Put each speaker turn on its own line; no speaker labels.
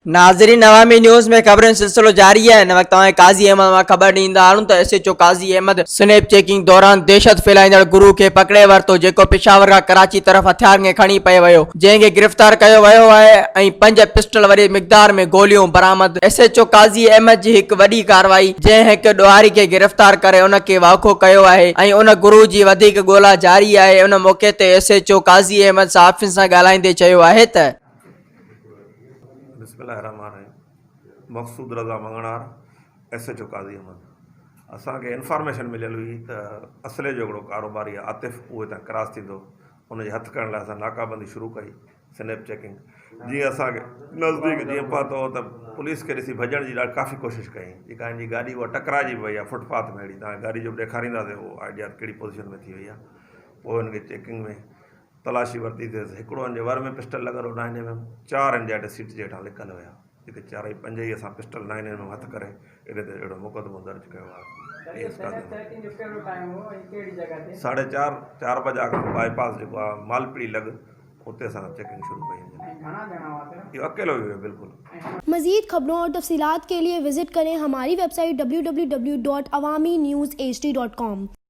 नाज़रीन, अवामी न्यूज़ में खबरनि सिलसिलो जारी है। हिन वक़्तु काज़ी अहमद मां ख़बर ॾींदा आहियूं त SHO काज़ी अहमद स्नैप चेकिंग दौरान दहशत फैलाईंदड़ गुरू खे पकड़े वरितो, जेको पेशावर खां कराची तरफ़ हथियार खे खणी पियो वियो, जंहिंखे गिरफ़्तार कयो वियो आहे ऐं 5 पिस्टल वरी मिक़दार में गोलियूं बरामद। SHO काज़ी अहमद जी हिकु वॾी कार्रवाई, जंहिं हिकु ॾोहारी खे गिरफ़्तार करे उन खे वाखो कयो आहे ऐं उन गुरू जी वधीक ॻोल्हा जारी आहे। उन मौक़े ते SHO काज़ी अहमद सहाफ़ियुनि सां ॻाल्हाईंदे चयो आहे त
बिस्मिल्लाहिर्रहमानिर्रहीम। मक़सूद रज़ा मंगणार, SHO काज़ी अहमद। असांखे इंफॉर्मेशन मिलियल हुई त असले जो हिकिड़ो कारोबारी आहे आतिफ़, उहे हितां क्रॉस थींदो, उनजे हथु करण लाइ असां नाकाबंदी शुरू कई, स्नैप चेकिंग। जीअं असांखे नज़दीक जीअं पहुतो त पुलिस खे ॾिसी भॼण जी काफ़ी कोशिशि कई, जेका हिनजी गाॾी उहा टकराइजी पई आहे फुटपाथ में। अहिड़ी तव्हां गाॾी जो बि ॾेखारींदासीं उहो आइडिया कहिड़ी पोज़ीशन में थी वई आहे। पोइ हिनखे चेकिंग में तलाशी वरितीसीं। हिकिड़ो हिनजे वर में पिस्टल लॻल हो 9mm, 4 हिन जे सीट जे हेठां लिकल हुया, जेके 4 ई 5 ई असां पिस्टल 9mm हथु करे एॾे ते अहिड़ो मुक़दमो दर्ज कयो आहे। 4:30 4 बजे खां बाईपास जेको आहे मालपीड़ी लॻ, उते असां चेकिंग शुरू कई। इहो अकेलो हुयो बिल्कुलु।
मज़ीद खबरों और तफसीलात के लिए विजिट करें हमारी वेबसाइट www.awamiNewsHD.com।